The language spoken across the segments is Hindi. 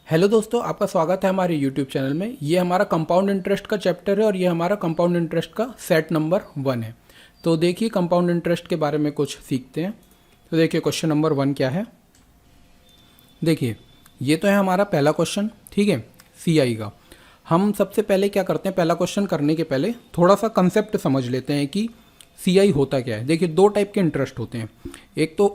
हेलो दोस्तों, आपका स्वागत है हमारे यूट्यूब चैनल में। ये हमारा कंपाउंड इंटरेस्ट का चैप्टर है और ये हमारा कंपाउंड इंटरेस्ट का सेट नंबर 1 है। तो देखिए कंपाउंड इंटरेस्ट के बारे में कुछ सीखते हैं। तो देखिए क्वेश्चन नंबर 1 क्या है। देखिए ये तो है हमारा पहला क्वेश्चन, ठीक है, सीआई का। हम सबसे पहले क्या करते हैं, पहला क्वेश्चन करने के पहले थोड़ा सा कंसेप्ट समझ लेते हैं कि सीआई होता क्या है। देखिए दो टाइप के इंटरेस्ट होते हैं। एक तो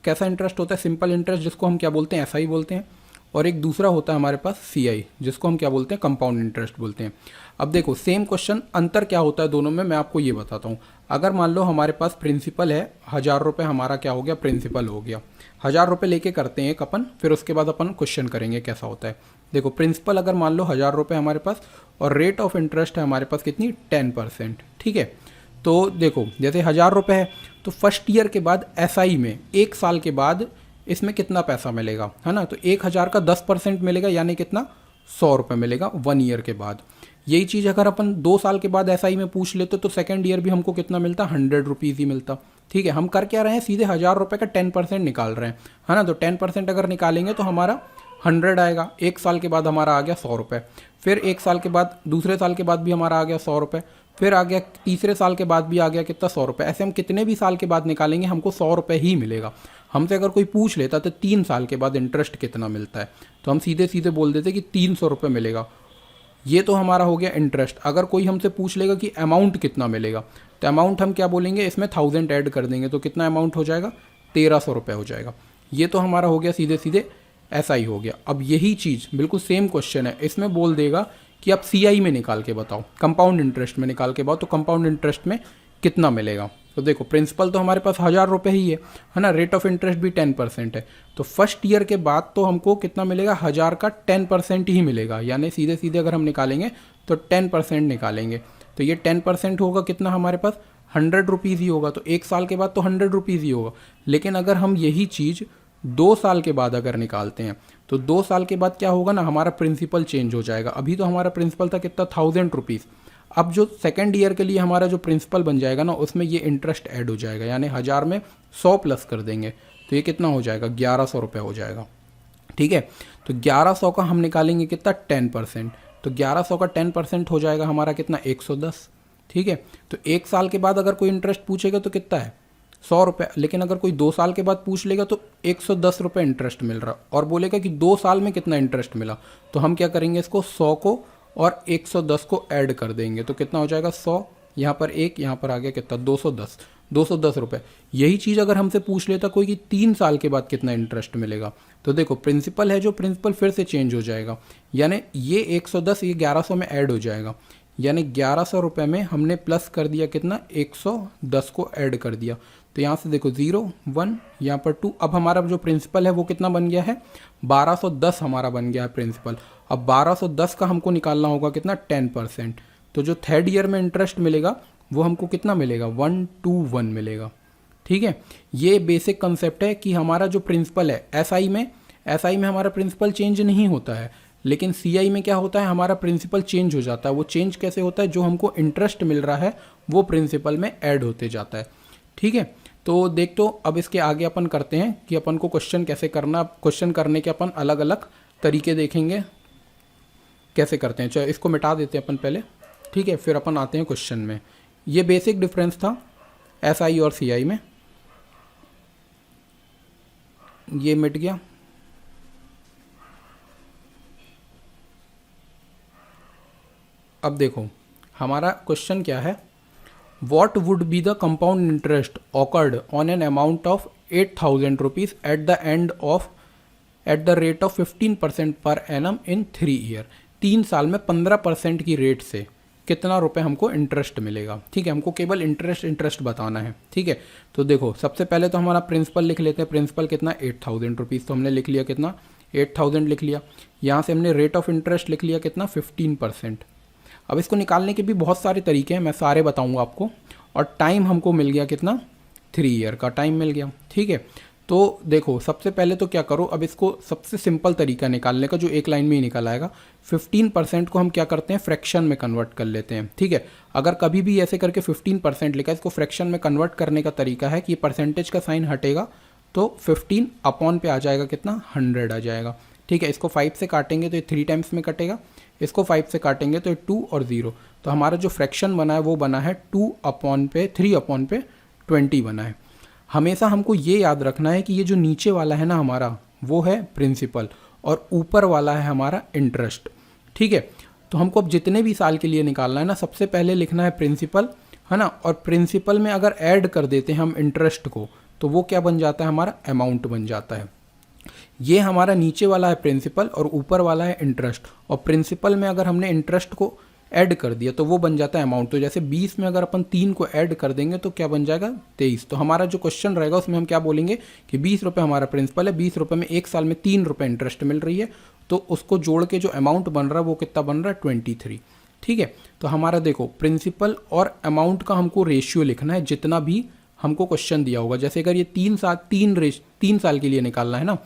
कैसा इंटरेस्ट होता है, सिंपल इंटरेस्ट, जिसको हम क्या बोलते हैं, एसआई बोलते हैं। और एक दूसरा होता है हमारे पास सीआई, जिसको हम क्या बोलते हैं, कंपाउंड इंटरेस्ट बोलते हैं। अब देखो सेम क्वेश्चन, अंतर क्या होता है दोनों में, मैं आपको ये बताता हूँ। अगर मान लो हमारे पास प्रिंसिपल है 1000 रुपये, हमारा क्या हो गया, प्रिंसिपल हो गया। 1000 रुपये लेके करते हैं एक अपन, फिर उसके बाद अपन क्वेश्चन करेंगे कैसा होता है। देखो प्रिंसिपल अगर मान लो 1000 रुपये हमारे पास, और रेट ऑफ इंटरेस्ट है हमारे पास कितनी, 10%, ठीक है। तो देखो जैसे 1000 रुपये है, तो फर्स्ट ईयर के बाद एसआई में एक साल के बाद इसमें कितना पैसा मिलेगा, है ना। तो 1000 का 10% मिलेगा, यानी कितना, 100 रुपये मिलेगा 1 ईयर के बाद। यही चीज़ अगर अपन 2 साल के बाद एसआई में पूछ लेते तो सेकेंड ईयर भी हमको कितना मिलता, 100 रुपीज़ ही मिलता, ठीक है। हम कर क्या रहे हैं, सीधे 1000 रुपये का 10% निकाल रहे हैं, है ना। तो 10% अगर निकालेंगे तो हमारा 100 आएगा। एक साल के बाद हमारा आ गया 100 रुपये, फिर एक साल के बाद, दूसरे साल के बाद भी हमारा आ गया 100 रुपये, फिर आ गया तीसरे साल के बाद भी आ गया कितना, 100 रुपये। ऐसे हम कितने भी साल के बाद निकालेंगे हमको 100 रुपये ही मिलेगा। हमसे अगर कोई पूछ लेता तो 3 साल के बाद इंटरेस्ट कितना मिलता है, तो हम सीधे सीधे बोल देते कि 300 रुपये मिलेगा। ये तो हमारा हो गया इंटरेस्ट। अगर कोई हमसे पूछ लेगा कि अमाउंट कितना मिलेगा, तो अमाउंट हम क्या बोलेंगे, इसमें 1000 ऐड कर देंगे, तो कितना अमाउंट हो जाएगा, 1300 रुपये हो जाएगा। ये तो हमारा हो गया सीधे सीधे ऐसा ही हो गया। अब यही चीज़ बिल्कुल सेम क्वेश्चन है, इसमें बोल देगा कि आप सीआई में निकाल के बताओ, कंपाउंड इंटरेस्ट में निकाल के बताओ, तो कंपाउंड इंटरेस्ट में कितना मिलेगा। तो देखो प्रिंसिपल तो हमारे पास 1000 रुपये ही है ना। रेट ऑफ इंटरेस्ट भी 10% है, तो फर्स्ट ईयर के बाद तो हमको कितना मिलेगा, 1000 का 10% ही मिलेगा। यानी सीधे सीधे अगर हम निकालेंगे तो 10% निकालेंगे, तो ये 10% होगा कितना हमारे पास, 100 रुपीज़ ही होगा। तो एक साल के बाद तो 100 रुपीज़ ही होगा। लेकिन अगर हम यही चीज़ 2 साल के बाद अगर निकालते हैं, तो 2 साल के बाद क्या होगा ना, हमारा प्रिंसिपल चेंज हो जाएगा। अभी तो हमारा प्रिंसिपल था कितना, 1000 रुपीज़। अब जो सेकेंड ईयर के लिए हमारा जो प्रिंसिपल बन जाएगा ना, उसमें ये इंटरेस्ट ऐड हो जाएगा, यानी 1000 में 100 प्लस कर देंगे, तो ये कितना हो जाएगा, 1100 रुपये हो जाएगा, ठीक है। तो 1100 का हम निकालेंगे कितना, 10%, तो 1100 का 10% हो जाएगा हमारा कितना, 110, ठीक है। तो एक साल के बाद अगर कोई इंटरेस्ट पूछेगा तो कितना है, 100 रुपये। लेकिन अगर कोई 2 साल के बाद पूछ लेगा तो 110 रुपये इंटरेस्ट मिल रहा, और बोलेगा कि 2 साल में कितना इंटरेस्ट मिला, तो हम क्या करेंगे, इसको 100 को और 110 को ऐड कर देंगे, तो कितना हो जाएगा, 100, यहाँ पर एक, यहाँ पर आ गया कितना, 210 रुपये। यही चीज़ अगर हमसे पूछ लेता कोई कि 3 साल के बाद कितना इंटरेस्ट मिलेगा, तो देखो प्रिंसिपल है जो, प्रिंसिपल फिर से चेंज हो जाएगा, यानी ये 110 ये 1100 में ऐड हो जाएगा, यानी 1100 रुपये में हमने प्लस कर दिया कितना, 110 को ऐड कर दिया। तो यहाँ से देखो 0 1, यहाँ पर 2। अब हमारा जो प्रिंसिपल है वो कितना बन गया है, 1210 हमारा बन गया है प्रिंसिपल। अब 1210 का हमको निकालना होगा कितना, 10%। तो जो थर्ड ईयर में इंटरेस्ट मिलेगा वो हमको कितना मिलेगा, 121 मिलेगा, ठीक है। ये बेसिक कंसेप्ट है कि हमारा जो प्रिंसिपल है एसआई में हमारा प्रिंसिपल चेंज नहीं होता है, लेकिन सीआई में क्या होता है, हमारा प्रिंसिपल चेंज हो जाता है। वो चेंज कैसे होता है, जो हमको इंटरेस्ट मिल रहा है वो प्रिंसिपल में ऐड होते जाता है, ठीक है। तो देख, तो अब इसके आगे अपन करते हैं कि अपन को क्वेश्चन कैसे करना। क्वेश्चन करने के अपन अलग अलग तरीके देखेंगे कैसे करते हैं। चलो इसको मिटा देते हैं अपन पहले, ठीक है, फिर अपन आते हैं क्वेश्चन में। ये बेसिक डिफरेंस था एसआई और सीआई में, ये मिट गया। अब देखो हमारा क्वेश्चन क्या है, What would be the compound interest occurred on an amount of 8000 rupees at the rate of 15% per annum in 3 year। 3 साल में 15% की रेट से कितना रुपए हमको इंटरेस्ट मिलेगा, ठीक है। हमको केवल इंटरेस्ट बताना है, ठीक है। तो देखो सबसे पहले तो हमारा प्रिंसिपल लिख लेते हैं। प्रिंसिपल कितना, 8000 रुपीज़, तो हमने लिख लिया कितना, 8000 लिख लिया। यहाँ से हमने रेट ऑफ इंटरेस्ट लिख लिया कितना, 15%। अब इसको निकालने के भी बहुत सारे तरीके हैं, मैं सारे बताऊंगा आपको। और टाइम हमको मिल गया कितना, 3 ईयर का टाइम मिल गया, ठीक है। तो देखो सबसे पहले तो क्या करो, अब इसको सबसे सिंपल तरीका निकालने का जो एक लाइन में ही निकल आएगा, 15% को हम क्या करते हैं, फ्रैक्शन में कन्वर्ट कर लेते हैं, ठीक है। अगर कभी भी ऐसे करके 15% लिखा है, इसको फ्रैक्शन में कन्वर्ट करने का तरीका है कि परसेंटेज का साइन हटेगा तो 15 अपॉन पे आ जाएगा कितना, 100 आ जाएगा, ठीक है। इसको 5 से काटेंगे तो ये 3 टाइम्स में कटेगा, इसको 5 से काटेंगे तो ये 2 और 0। तो हमारा जो फ्रैक्शन बना है वो बना है 3/20 बना है। हमेशा हमको ये याद रखना है कि ये जो नीचे वाला है ना हमारा, वो है प्रिंसिपल और ऊपर वाला है हमारा इंटरेस्ट। ठीक है। तो हमको अब जितने भी साल के लिए निकालना है ना, सबसे पहले लिखना है प्रिंसिपल, है ना। और प्रिंसिपल में अगर ऐड कर देते हैं हम इंटरेस्ट को, तो वो क्या बन जाता है, हमारा अमाउंट बन जाता है। ये हमारा नीचे वाला है प्रिंसिपल और ऊपर वाला है इंटरेस्ट। और प्रिंसिपल में अगर हमने इंटरेस्ट को ऐड कर दिया तो वो बन जाता है अमाउंट। तो जैसे 20 में अगर अपन 3 को ऐड कर देंगे तो क्या बन जाएगा, 23। तो हमारा जो क्वेश्चन रहेगा उसमें हम क्या बोलेंगे कि 20 रुपये हमारा प्रिंसिपल है, 20 रुपये में एक साल में 3 रुपये इंटरेस्ट मिल रही है, तो उसको जोड़ के जो अमाउंट बन रहा है वो कितना बन रहा है, 23। ठीक है। तो हमारा देखो प्रिंसिपल और अमाउंट का हमको रेशियो लिखना है जितना भी हमको क्वेश्चन दिया होगा। जैसे अगर ये 3 साल के लिए निकालना है ना,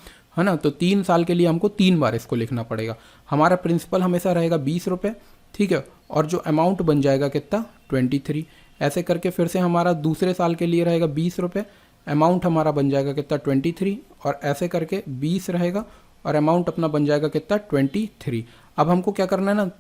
तो 3 साल के लिए हमको 3 बार इसको लिखना पड़ेगा। हमारा प्रिंसिपल हमेशा रहेगा 20 रुपये, ठीक है, और जो अमाउंट बन जाएगा कितना, 23। ऐसे करके फिर से हमारा दूसरे साल के लिए रहेगा 20 रुपये, अमाउंट हमारा बन जाएगा कितना, 23, और ऐसे करके 20 रहेगा और अमाउंट अपना बन जाएगा कितना, 23। अब हमको क्या करना है ना,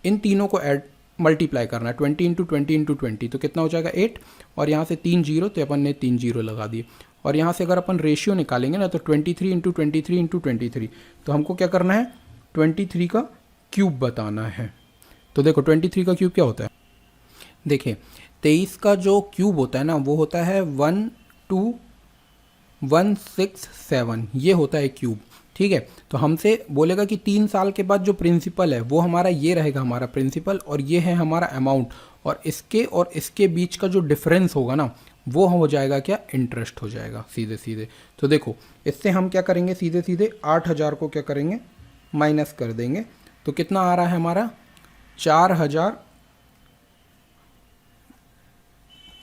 इन तीनों को ऐड मल्टीप्लाई करना है, 20 × 20 × 20, तो कितना हो जाएगा 8, और यहाँ से 3 जीरो, तो अपन ने 3 जीरो लगा दिए। और यहाँ से अगर अपन रेशियो निकालेंगे ना, तो 23 × 23 × 23, तो हमको क्या करना है, 23 का क्यूब बताना है। तो देखो 23 का क्यूब क्या होता है, देखिए 23 का जो क्यूब होता है ना, वो होता है 12167, ये होता है क्यूब। ठीक है। तो हमसे बोलेगा कि 3 साल के बाद जो प्रिंसिपल है वो हमारा ये रहेगा, हमारा प्रिंसिपल, और ये है हमारा अमाउंट, और इसके बीच का जो डिफरेंस होगा ना, वो हो जाएगा क्या, इंटरेस्ट हो जाएगा सीधे सीधे। तो देखो इससे हम क्या करेंगे, सीधे सीधे 8000 को क्या करेंगे, माइनस कर देंगे। तो कितना आ रहा है हमारा, 4000,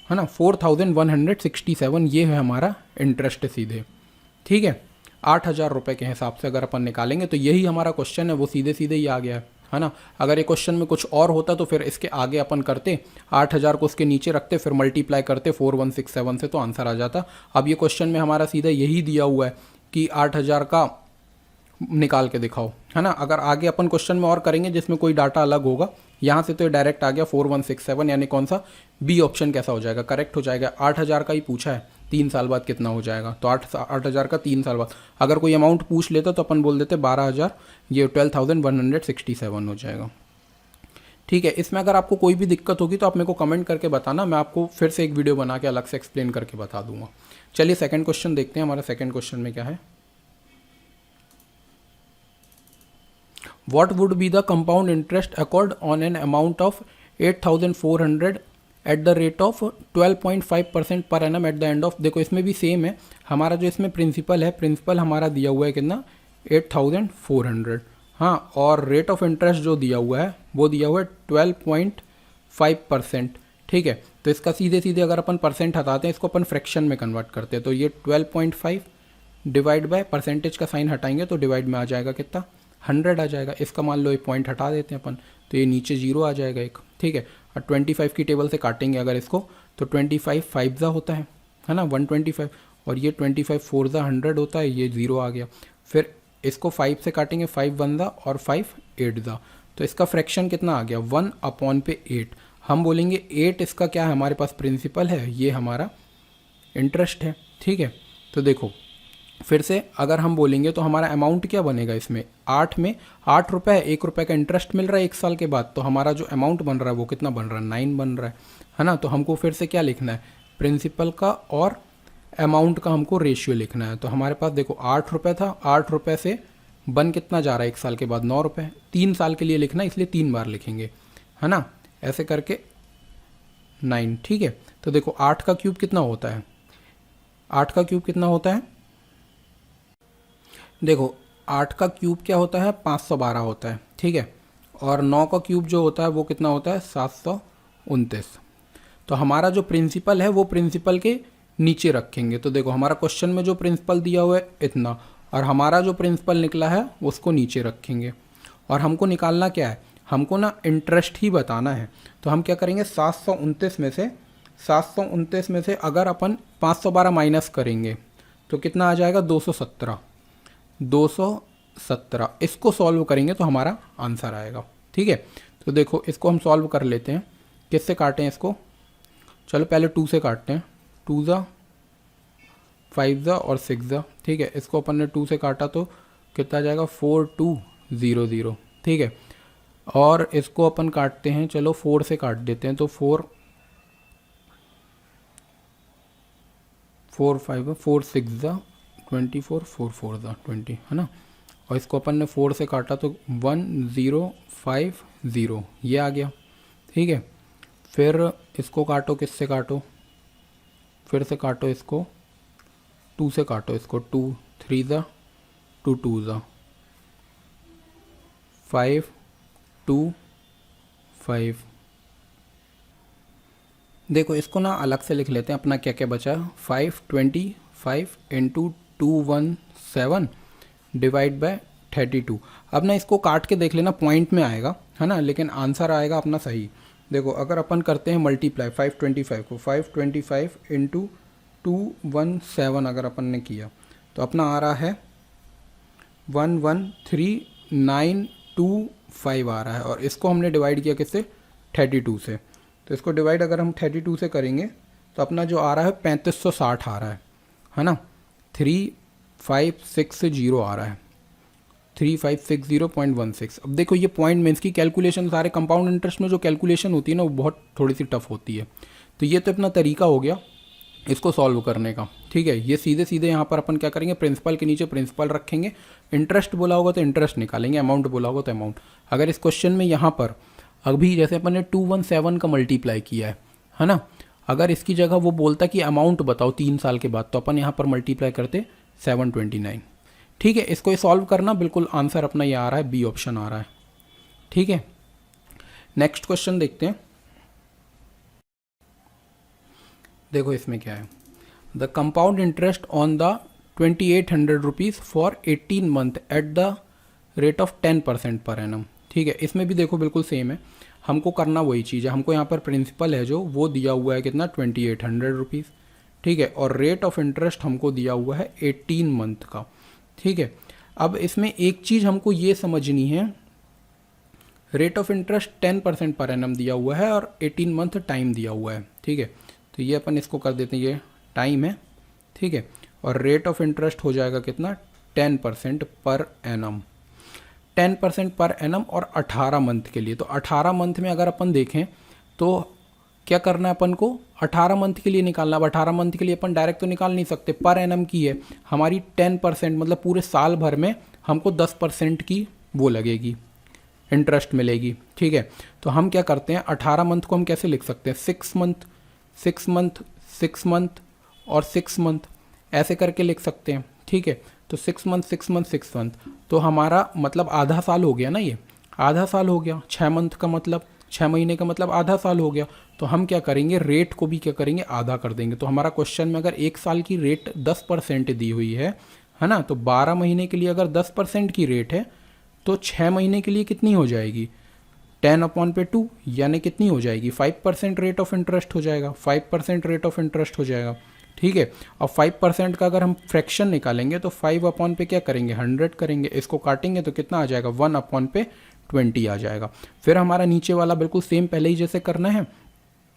है ना, 4167, ये है हमारा इंटरेस्ट सीधे। ठीक है। 8000 रुपये के हिसाब से अगर अपन निकालेंगे तो यही हमारा क्वेश्चन है, वो सीधे सीधे ही आ गया है ना। अगर ये क्वेश्चन में कुछ और होता तो फिर इसके आगे अपन करते, 8000 को उसके नीचे रखते, फिर मल्टीप्लाई करते 4167 से, तो आंसर आ जाता। अब ये क्वेश्चन में हमारा सीधा यही दिया हुआ है कि 8000 का निकाल के दिखाओ, है ना। अगर आगे अपन क्वेश्चन में और करेंगे जिसमें कोई डाटा अलग होगा, यहाँ से तो ये डायरेक्ट आ गया 4167, यानी कौन सा, बी ऑप्शन कैसा हो जाएगा, करेक्ट हो जाएगा। 8000 का ही पूछा है, 3 साल बाद कितना हो जाएगा, तो 8000 का 3 साल बाद। अगर कोई अमाउंट पूछ लेता तो अपन बोल देते 12000, ये 12167 हो जाएगा। ठीक है। इसमें अगर आपको कोई भी दिक्कत होगी तो आप मेरे को कमेंट करके बताना, मैं आपको फिर से एक वीडियो बना के अलग से एक्सप्लेन करके बता दूंगा। चलिए सेकंड क्वेश्चन देखते हैं, हमारा सेकंड क्वेश्चन में क्या है। What would be the compound interest accrued on an amount of 8400 at the rate of 12.5% per annum at the end of, देखो इसमें भी सेम है, हमारा जो इसमें प्रिंसिपल है, प्रिंसिपल हमारा दिया हुआ है कितना, 8400, हाँ, और रेट ऑफ इंटरेस्ट जो दिया हुआ है वो दिया हुआ है 12.5%। ठीक है। तो इसका सीधे सीधे अगर अपन परसेंट हटाते हैं, इसको अपन फ्रैक्शन में कन्वर्ट करते हैं, तो ये 12.5 डिवाइड बाय परसेंटेज का साइन हटाएंगे तो डिवाइड में आ जाएगा कितना, 100 आ जाएगा। इसका मान लो एक पॉइंट हटा देते हैं अपन, तो ये नीचे 0 आ जाएगा एक। ठीक है। और 25 की टेबल से काटेंगे अगर इसको, तो 25 5 जा होता है ना, 125, और ये 25 4 जा 100 होता है, ये 0 आ गया। फिर इसको 5 से काटेंगे, 5 1 जा और 5 8 जा, तो इसका फ्रैक्शन कितना आ गया, 1/8। हम बोलेंगे 8 इसका क्या है, हमारे पास प्रिंसिपल है, ये हमारा इंटरेस्ट है। ठीक है। तो देखो फिर से अगर हम बोलेंगे तो हमारा अमाउंट क्या बनेगा, इसमें 8 में 8 रुपये, 1 रुपये का इंटरेस्ट मिल रहा है 1 साल के बाद, तो हमारा जो अमाउंट बन रहा है वो कितना बन रहा है, 9 बन रहा है ना। तो हमको फिर से क्या लिखना है, प्रिंसिपल का और अमाउंट का हमको रेशियो लिखना है। तो हमारे पास देखो 8 रुपये था, 8 रुपये से बन कितना जा रहा है 1 साल के बाद, 9 रुपये। 3 साल के लिए लिखना है इसलिए 3 बार लिखेंगे, है ना, ऐसे करके 9। ठीक है। तो देखो 8 का क्यूब कितना होता है, 8 का क्यूब कितना होता है, देखो 8 का क्यूब क्या होता है, 512 होता है। ठीक है। और 9 का क्यूब जो होता है वो कितना होता है, 729। तो हमारा जो प्रिंसिपल है वो प्रिंसिपल के नीचे रखेंगे। तो देखो हमारा क्वेश्चन में जो प्रिंसिपल दिया हुआ है इतना, और हमारा जो प्रिंसिपल निकला है उसको नीचे रखेंगे। और हमको निकालना क्या है, हमको ना इंटरेस्ट ही बताना है। तो हम क्या करेंगे, 729 में से अगर अपन 512 माइनस करेंगे तो कितना आ जाएगा, 217। 17, इसको सॉल्व करेंगे तो हमारा आंसर आएगा। ठीक है, तो देखो इसको हम सॉल्व कर लेते हैं। किससे काटें इसको? चलो पहले 2 से काटते हैं। 2 ज़ा 5 ज़ा और 6 ज़ा। ठीक है, इसको अपन ने 2 से काटा तो कितना जाएगा? 4200। ठीक है, और इसको अपन काटते हैं, चलो 4 से काट देते हैं तो 4 5 4 6 ज़ा 24, 4 4 ज़ा 20, है ना। और इसको अपन ने 4 से काटा तो 1050 ये आ गया। ठीक है, फिर इसको काटो, किससे काटो? फिर से काटो इसको, 2 से काटो इसको। 2 3 ज़ा 2 2 ज़ा 5 2 5। देखो इसको ना अलग से लिख लेते हैं, अपना क्या क्या बचा। 525 इंटू 217 डिवाइड बाय 32। अब ना इसको काट के देख लेना, पॉइंट में आएगा, है ना, लेकिन आंसर आएगा अपना सही। देखो अगर अपन करते हैं मल्टीप्लाई 525 को, 525 इंटू 217 अगर अपन ने किया तो अपना आ रहा है 113,925 आ रहा है। और इसको हमने डिवाइड किया किससे? 32 से। तो इसको डिवाइड अगर हम 32 से करेंगे तो अपना जो आ रहा है 3560 आ रहा है ना। 3560 आ रहा है, 3560.16। अब देखो ये पॉइंट में इसकी कैलकुलेशन, सारे कंपाउंड इंटरेस्ट में जो कैलकुलेशन होती है ना वो बहुत थोड़ी सी टफ होती है। तो ये तो अपना तरीका हो गया इसको सॉल्व करने का। ठीक है, ये सीधे सीधे यहाँ पर अपन क्या करेंगे, प्रिंसिपल के नीचे प्रिंसिपल रखेंगे, इंटरेस्ट बोला होगा तो इंटरेस्ट निकालेंगे, अमाउंट बोला होगा तो अमाउंट। अगर इस क्वेश्चन में यहाँ पर अभी जैसे अपन ने 217 का मल्टीप्लाई किया है ना, अगर इसकी जगह वो बोलता कि अमाउंट बताओ 3 साल के बाद, तो अपन यहाँ पर मल्टीप्लाई करते 729। ठीक है, इसको सॉल्व करना, बिल्कुल आंसर अपना ये आ रहा है, बी ऑप्शन आ रहा है। ठीक है, नेक्स्ट क्वेश्चन देखते हैं। देखो इसमें क्या है, the compound interest on the 2800 rupees for 18 month at the rate of 10% per annum. ठीक है, इसमें भी देखो बिल्कुल सेम है, हमको करना वही चीज़ है। हमको यहाँ पर प्रिंसिपल है जो वो दिया हुआ है कितना, 2800 रुपीज़। ठीक है, और रेट ऑफ इंटरेस्ट हमको दिया हुआ है 18 मंथ का। ठीक है, अब इसमें एक चीज़ हमको ये समझनी है, rate of interest 10% per annum दिया हुआ है और 18 मंथ टाइम दिया हुआ है। ठीक है, तो ये अपन इसको कर देते हैं, ये टाइम है। ठीक है, और रेट ऑफ इंटरेस्ट हो जाएगा कितना, 10% पर एनम। 10% पर एनम और 18 मंथ के लिए। तो 18 मंथ में अगर अपन देखें तो क्या करना है अपन को, 18 मंथ के लिए निकालना। अब 18 मंथ के लिए अपन डायरेक्ट तो निकाल नहीं सकते, पर एनम की है हमारी 10%, मतलब पूरे साल भर में हमको 10% की वो लगेगी, इंटरेस्ट मिलेगी। ठीक है, तो हम क्या करते हैं, 18 मंथ को हम कैसे लिख सकते हैं, 6 मंथ 6 मंथ 6 मंथ और 6 मंथ ऐसे करके लिख सकते हैं। ठीक है, तो 6 मंथ 6 मंथ 6 मंथ, तो हमारा मतलब आधा साल हो गया ना, ये आधा साल हो गया। 6 मंथ का मतलब 6 महीने का मतलब आधा साल हो गया। तो हम क्या करेंगे, रेट को भी क्या करेंगे, आधा कर देंगे। तो हमारा क्वेश्चन में अगर 1 साल की रेट 10% दी हुई है ना, तो 12 महीने के लिए अगर 10% की रेट है तो 6 महीने के लिए कितनी हो जाएगी, 10/2, यानी कितनी हो जाएगी, 5% रेट ऑफ इंटरेस्ट हो जाएगा, 5% रेट ऑफ इंटरेस्ट हो जाएगा। ठीक है, और 5% का अगर हम फ्रैक्शन निकालेंगे तो 5 पे क्या करेंगे, 100 करेंगे, इसको काटेंगे तो कितना आ जाएगा, 1/20 आ जाएगा। फिर हमारा नीचे वाला बिल्कुल सेम पहले ही जैसे करना है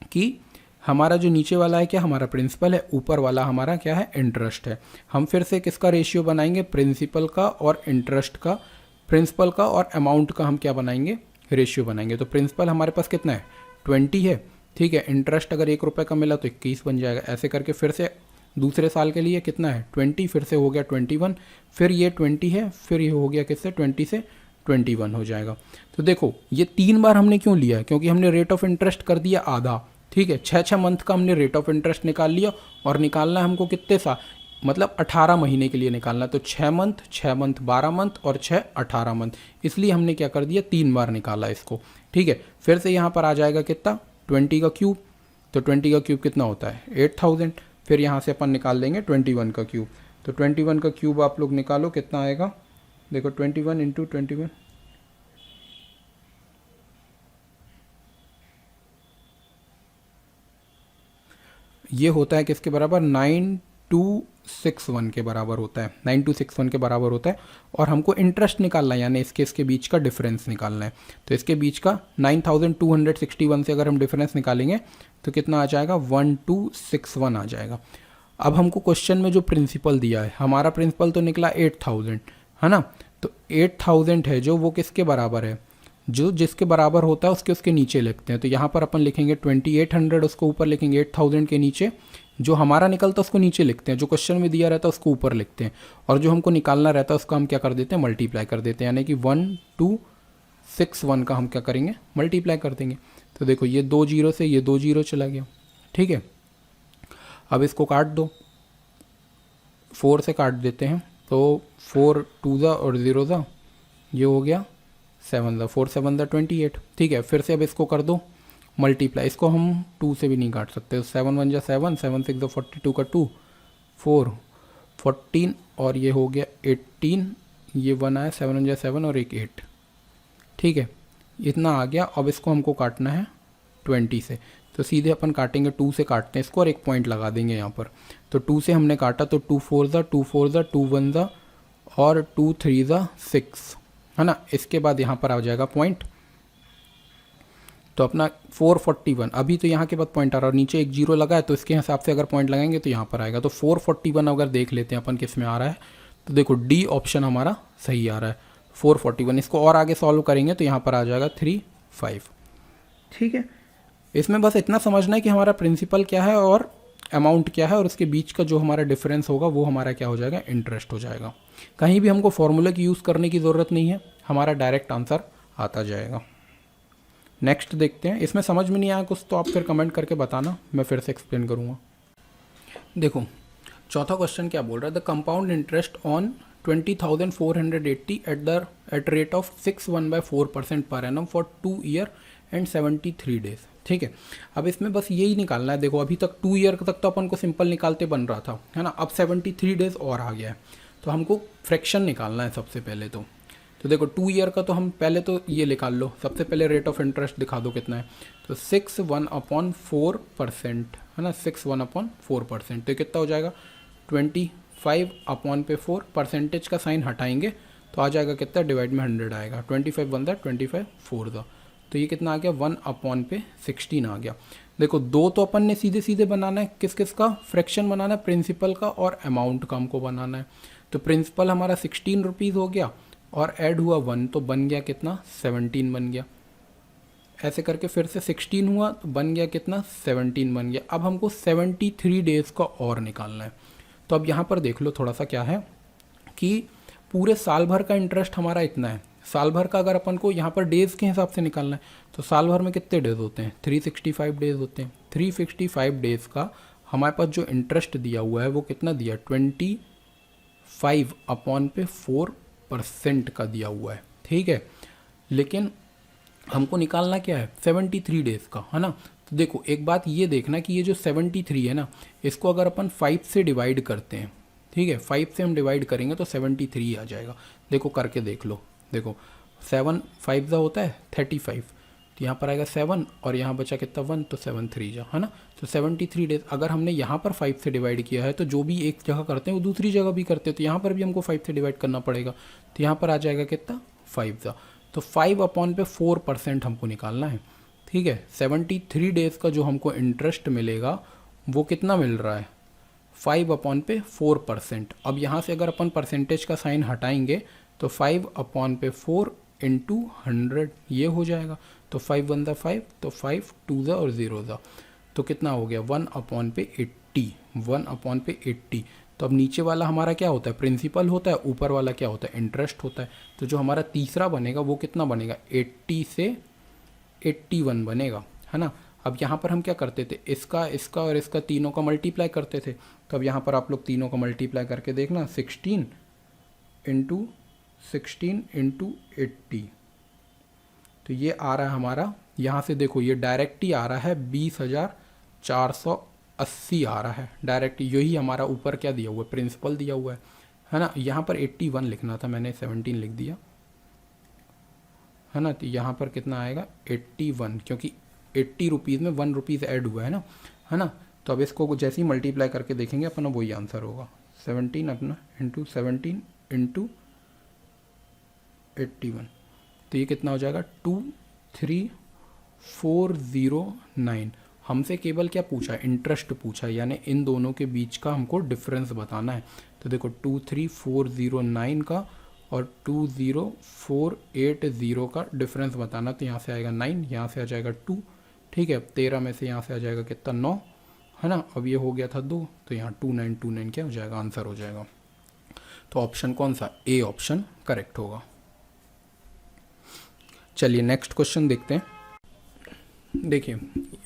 कि हमारा जो नीचे वाला है क्या, हमारा प्रिंसिपल है, ऊपर वाला हमारा क्या है, इंटरेस्ट है। हम फिर से किसका रेशियो बनाएंगे, प्रिंसिपल का और इंटरेस्ट का, प्रिंसिपल का और अमाउंट का हम क्या बनाएंगे, रेशियो बनाएंगे। तो प्रिंसिपल हमारे पास कितना है, 20 है। ठीक है, इंटरेस्ट अगर 1 रुपये का मिला तो 21 बन जाएगा। ऐसे करके फिर से दूसरे साल के लिए कितना है, 20, फिर से हो गया 21, फिर ये 20 है, फिर ये हो गया किससे, 20 से 21 हो जाएगा। तो देखो ये 3 बार हमने क्यों लिया है, क्योंकि हमने रेट ऑफ इंटरेस्ट कर दिया आधा। ठीक है, 6 मंथ का हमने रेट ऑफ इंटरेस्ट निकाल लिया, और निकालना है हमको कितने साल, मतलब 18 महीने के लिए निकालना। तो 6 मंथ 12 मंथ और 6 18 मंथ, इसलिए हमने क्या कर दिया, 3 बार निकाला इसको। ठीक है, फिर से यहाँ पर आ जाएगा कितना, 20 का क्यूब। तो 20 का क्यूब कितना होता है, 8000। फिर यहाँ से अपन निकाल लेंगे 21 का क्यूब। तो 21 का क्यूब आप लोग निकालो कितना आएगा, देखो 21 इंटू 21, ये होता है किसके बराबर, 920 9261 के बराबर होता है, 9261 के बराबर होता है। और हमको इंटरेस्ट निकालना है, यानी इसके बीच का डिफरेंस निकालना है। तो इसके बीच का 9261 से अगर हम डिफरेंस निकालेंगे तो कितना आ जाएगा, 1261 आ जाएगा। अब हमको क्वेश्चन में जो प्रिंसिपल दिया है, हमारा प्रिंसिपल तो निकला 8000, है ना। तो 8000 है जो, वो किसके बराबर है, जो जिसके बराबर होता है उसके नीचे लिखते हैं। तो यहाँ पर अपन लिखेंगे 2800, उसको ऊपर लिखेंगे 8000 के नीचे। जो हमारा निकलता है उसको नीचे लिखते हैं, जो क्वेश्चन में दिया रहता है उसको ऊपर लिखते हैं, और जो हमको निकालना रहता है उसका हम क्या कर देते हैं, मल्टीप्लाई कर देते हैं। यानी कि 1261 का हम क्या करेंगे, मल्टीप्लाई कर देंगे। तो देखो ये 2 जीरो से ये 2 जीरो चला गया, ठीक है। अब इसको काट दो, 4 से काट देते हैं। तो 4 2 ज़ा और 0 ज़ा, ये हो गया 7 ज़ा, 4 7 ज़ा 28, ठीक है। फिर से अब इसको कर दो मल्टीप्लाई, इसको हम 2 से भी नहीं काट सकते। 7 1 जा 7, 7 6 जा 42 का 2, 4 14, और ये हो गया 18, ये 1 आया, 7 1 जा 7 और एक 8, ठीक है। इतना आ गया। अब इसको हमको काटना है 20 से, तो सीधे अपन काटेंगे, 2 से काटते हैं इसको और एक पॉइंट लगा देंगे यहाँ पर। तो 2 से हमने काटा तो 2 4 ज़ा 2 4 ज़ा 2 1 ज़ा और 2 3 ज़ा 6, है ना। इसके बाद यहाँ पर आ जाएगा पॉइंट, तो अपना 441, अभी तो यहाँ के बाद पॉइंट आ रहा है और नीचे एक जीरो लगा है, तो इसके हिसाब से अगर पॉइंट लगाएंगे तो यहाँ पर आएगा। तो 441 अगर देख लेते हैं अपन किस में आ रहा है, तो देखो डी ऑप्शन हमारा सही आ रहा है, 441। इसको और आगे सॉल्व करेंगे तो यहाँ पर आ जाएगा 3 5, ठीक है। इसमें बस इतना समझना है कि हमारा प्रिंसिपल क्या है और अमाउंट क्या है, और उसके बीच का जो हमारा डिफरेंस होगा वो हमारा क्या हो जाएगा, इंटरेस्ट हो जाएगा। कहीं भी हमको फॉर्मूला की यूज़ करने की ज़रूरत नहीं है, हमारा डायरेक्ट आंसर आता जाएगा। नेक्स्ट देखते हैं। इसमें समझ में नहीं आया कुछ तो आप फिर कमेंट करके बताना, मैं फिर से एक्सप्लेन करूँगा। देखो चौथा क्वेश्चन क्या बोल रहा है, the compound interest on 20,480 at rate of 6.14% per annum for 2 year and 73 days, ठीक है। अब इसमें बस यही निकालना है। देखो अभी तक 2 ईयर तक तो अपन को सिंपल निकालते बन रहा था, है ना। अब 73 डेज और आ गया है, तो हमको फ्रैक्शन निकालना है सबसे पहले। तो देखो 2 ईयर का तो हम पहले तो ये निकाल लो, सबसे पहले रेट ऑफ इंटरेस्ट दिखा दो कितना है। तो 6/1/4%, है ना, 6/1/4%, तो कितना हो जाएगा 25/4, परसेंटेज का साइन हटाएंगे तो आ जाएगा कितना, डिवाइड में 100 आएगा, 25 बनता है 25 4 दा, तो ये कितना आ गया 1/16 आ गया। देखो दो तो अपन ने सीधे सीधे बनाना है, किस किस का फ्रैक्शन बनाना है, प्रिंसिपल का और अमाउंट का हमको बनाना है। तो प्रिंसिपल हमारा 16 रुपीज़ हो गया और ऐड हुआ 1 तो बन गया कितना 17 बन गया। ऐसे करके फिर से 16 हुआ तो बन गया कितना 17 बन गया। अब हमको 73 डेज़ का और निकालना है। तो अब यहाँ पर देख लो थोड़ा सा क्या है कि पूरे साल भर का इंटरेस्ट हमारा इतना है। साल भर का अगर अपन को यहाँ पर डेज़ के हिसाब से निकालना है तो साल भर में कितने डेज़ होते हैं, 365 डेज़ होते हैं। 365 डेज़ का हमारे पास जो इंटरेस्ट दिया हुआ है वो कितना दिया, 25/4% का दिया हुआ है, ठीक है। लेकिन हमको निकालना क्या है 73 डेज़ का, है ना। तो देखो एक बात ये देखना कि ये जो 73 है ना, इसको अगर अपन 5 से डिवाइड करते हैं, ठीक है, 5 से हम डिवाइड करेंगे तो 73 आ जाएगा। देखो करके देख लो, देखो 7 5 जा होता है 35, तो यहाँ पर आएगा 7 और यहाँ बचा कितना 1, तो 7 3 जा, है ना। तो 73 डेज अगर हमने यहाँ पर 5 से डिवाइड किया है तो जो भी एक जगह करते हैं वो दूसरी जगह भी करते हैं, तो यहाँ पर भी हमको 5 से डिवाइड करना पड़ेगा। तो यहाँ पर आ जाएगा कितना 5 जा, तो 5/4% हमको निकालना है, ठीक है। 73 डेज़ का जो हमको इंटरेस्ट मिलेगा वो कितना मिल रहा है 5/4%। अब यहाँ से अगर अपन परसेंटेज का साइन हटाएंगे तो 5/4 इंटू 100 ये हो जाएगा। तो 5 1 5, तो 5 2 जा और 0 जा, तो कितना हो गया 1/80, 1/80। तो अब नीचे वाला हमारा क्या होता है प्रिंसिपल होता है, ऊपर वाला क्या होता है इंटरेस्ट होता है। तो जो हमारा तीसरा बनेगा वो कितना बनेगा 80 से 81 बनेगा, है ना। अब यहाँ पर हम क्या करते थे, इसका इसका और इसका तीनों का मल्टीप्लाई करते थे। तो अब यहाँ पर आप लोग तीनों का मल्टीप्लाई करके देखना, 16 इंटू 80, तो ये आ रहा है हमारा, यहाँ से देखो ये डायरेक्ट ही आ रहा है 20,480 आ रहा है डायरेक्ट। यही हमारा ऊपर क्या दिया हुआ है प्रिंसिपल दिया हुआ है ना। यहाँ पर 81 लिखना था, मैंने 17 लिख दिया, है ना। तो यहाँ पर कितना आएगा 81, क्योंकि 80 रुपीज़ में 1 रुपीज़ ऐड हुआ है ना। तो अब इसको जैसे ही मल्टीप्लाई करके देखेंगे अपन वही आंसर होगा 17 अपना इंटू 17 इंटू 81, तो ये कितना हो जाएगा 23409। हमसे केवल क्या पूछा है, इंटरेस्ट पूछा है, यानी इन दोनों के बीच का हमको डिफरेंस बताना है। तो देखो 23409 का और 20480 का डिफरेंस बताना, तो यहाँ से आएगा 9, यहाँ से आ जाएगा 2, ठीक है। 13 में से यहाँ से आ जाएगा कितना 9, है ना। अब ये हो गया था 2, तो यहाँ 2929 क्या हो जाएगा, आंसर हो जाएगा। तो ऑप्शन कौन सा, ए ऑप्शन करेक्ट होगा। चलिए नेक्स्ट क्वेश्चन देखते हैं। देखिए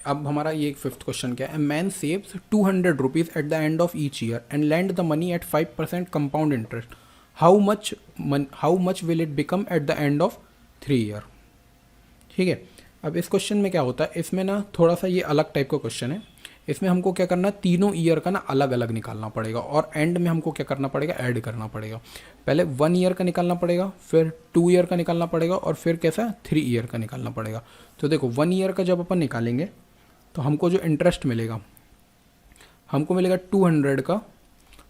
अब हमारा ये 5th क्वेश्चन क्या है, man saves 200 rupees at the end of each year and land the money at 5% compound interest, how much will it become at the end of 3 year. ठीक है, अब इस क्वेश्चन में क्या होता है, इसमें ना थोड़ा सा ये अलग टाइप का क्वेश्चन है। इसमें हमको क्या करना है, तीनों ईयर का ना अलग अलग निकालना पड़ेगा और एंड में हमको क्या करना पड़ेगा, ऐड करना पड़ेगा। पहले 1 ईयर का निकालना पड़ेगा, फिर 2 ईयर का निकालना पड़ेगा और फिर कैसा 3 ईयर का निकालना पड़ेगा। तो देखो 1 ईयर का जब अपन निकालेंगे तो हमको जो इंटरेस्ट मिलेगा, हमको मिलेगा 200 का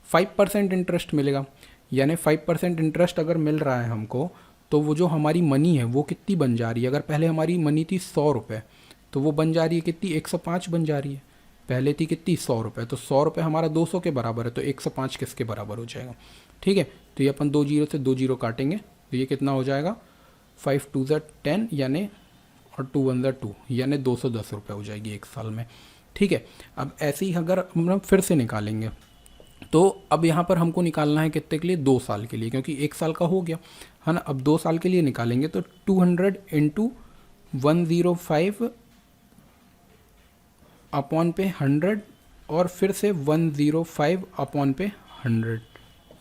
5% इंटरेस्ट मिलेगा। यानी 5% इंटरेस्ट अगर मिल रहा है हमको, तो वो जो हमारी मनी है वो कितनी बन जा रही है। अगर पहले हमारी मनी थी 100 रुपये, तो वो बन जा रही है कितनी, 105 बन जा रही है। पहले थी कितनी 100 रुपये, तो 100 रुपये हमारा 200 के बराबर है, तो 105 किसके बराबर हो जाएगा। ठीक है, तो ये अपन 2 जीरो से 2 जीरो काटेंगे, तो ये कितना हो जाएगा 5 2 ज़ा 10 यानी और 2 1 ज़ा 2 यानी 210 रुपये हो जाएगी 1 साल में। ठीक है, अब ऐसे ही अगर हम फिर से निकालेंगे, तो अब यहाँ पर हमको निकालना है कितने के लिए, 2 साल के लिए, क्योंकि 1 साल का हो गया है ना। अब 2 साल के लिए निकालेंगे तो 200 इंटू 105 अपॉन पे 100 और फिर से 105 अपॉन पे 100,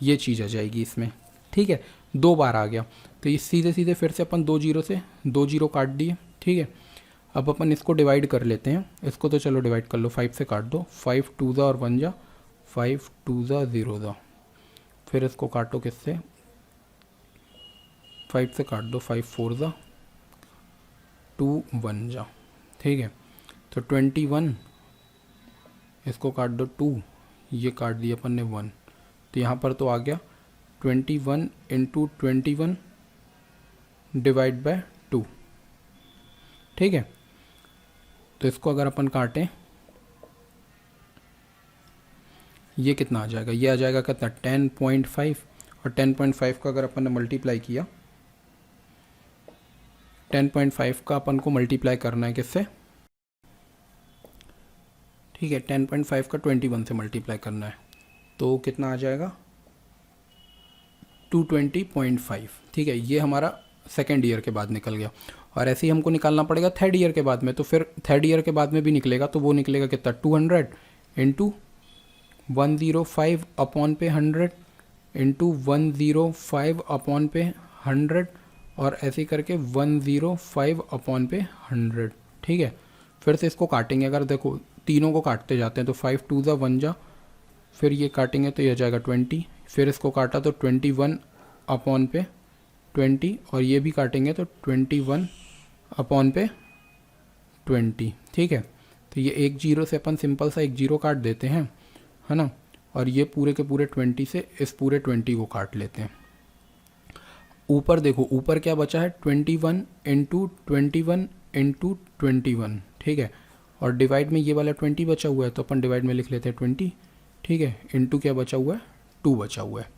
ये चीज़ आ जाएगी इसमें। ठीक है, 2 बार आ गया, तो ये सीधे सीधे फिर से अपन 2 जीरो से 2 जीरो काट दिए। ठीक है, अब अपन इसको डिवाइड कर लेते हैं, इसको तो चलो डिवाइड कर लो, 5 से काट दो, 5 2 ज़ा और 1 जा, 5 2 ज़ा 0 ज़ा, फिर इसको काटो किससे, 5 से काट दो, 5 4 ज़ा 2 1 जा। ठीक है, तो 21, इसको काट दो 2, ये काट दिया अपन ने 1, तो यहाँ पर तो आ गया 21 इंटू 21 डिवाइड बाय 2। ठीक है, तो इसको अगर अपन काटें, ये कितना आ जाएगा, ये आ जाएगा कितना 10.5, और 10.5 का अगर अपन ने मल्टीप्लाई किया, 10.5 का अपन को मल्टीप्लाई करना है किससे, ठीक है 10.5 का 21 से मल्टीप्लाई करना है, तो कितना आ जाएगा 220.5। ठीक है, ये हमारा सेकेंड ईयर के बाद निकल गया। और ऐसे ही हमको निकालना पड़ेगा 3rd ईयर के बाद में, तो फिर 3rd ईयर के बाद में भी निकलेगा, तो वो निकलेगा कितना 200 इंटू 105 अपॉन पे 100 इंटू 105 अपॉन पे 100 और ऐसे करके 105 अपॉन पे 100। ठीक है, फिर से इसको काटेंगे, अगर देखो तीनों को काटते जाते हैं, तो 5 2 ज़ा 1 जा, फिर ये काटेंगे तो ये जाएगा 20, फिर इसको काटा तो 21 अपॉन पे 20, और ये भी काटेंगे तो 21 अपॉन पे 20। ठीक है, तो ये 1 जीरो से अपन सिंपल सा 1 जीरो काट देते हैं, है ना, और ये पूरे के पूरे 20 से इस पूरे 20 को काट लेते हैं। ऊपर देखो, ऊपर क्या बचा है 21 इंटू 21 इंटू 21। ठीक है, और डिवाइड में ये वाला 20 बचा हुआ है, तो अपन डिवाइड में लिख लेते हैं 20। ठीक है, इंटू क्या बचा हुआ है 2 बचा हुआ है,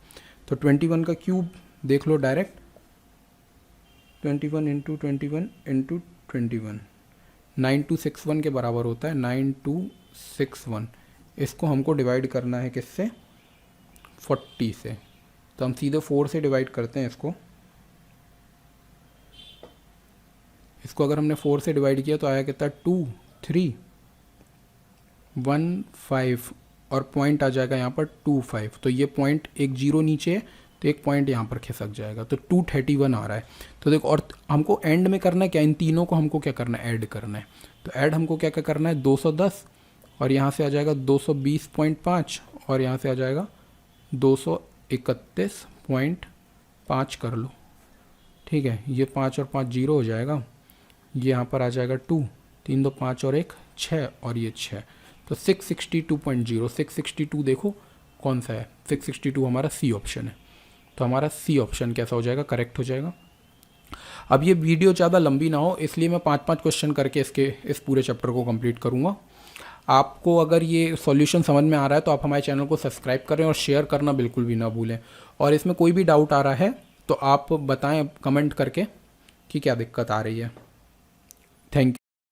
तो 21 का क्यूब देख लो डायरेक्ट, 21 इंटू 21 इंटू 21 9261 के बराबर होता है, 9261। इसको हमको डिवाइड करना है किससे, 40 से, तो हम सीधे 4 से डिवाइड करते हैं इसको अगर हमने 4 से डिवाइड किया तो आया कितना 2 3 1 5 और पॉइंट आ जाएगा यहाँ पर 2 5, तो ये पॉइंट एक जीरो नीचे है, तो एक पॉइंट यहाँ पर खिसक जाएगा, तो 231 आ रहा है। तो देखो, और हमको एंड में करना है क्या, इन तीनों को हमको क्या करना है, ऐड करना है। तो ऐड हमको क्या क्या करना है 210, और यहाँ से आ जाएगा 220.5, और यहाँ से आ जाएगा 231.5 कर लो। ठीक है, ये 5 और 5 जीरो हो जाएगा, ये यहाँ पर आ जाएगा 2 3 2 5 और 1 6, और ये 6, तो 662.0 662 देखो कौन सा है, 662 हमारा सी ऑप्शन है। तो हमारा सी ऑप्शन कैसा हो जाएगा, करेक्ट हो जाएगा। अब ये वीडियो ज़्यादा लंबी ना हो इसलिए मैं 5-5 क्वेश्चन करके इस पूरे चैप्टर को कंप्लीट करूँगा। आपको अगर ये सॉल्यूशन समझ में आ रहा है तो आप हमारे चैनल को सब्सक्राइब करें और शेयर करना बिल्कुल भी ना भूलें। और इसमें कोई भी डाउट आ रहा है तो आप बताएं कमेंट करके कि क्या दिक्कत आ रही है। Thank you.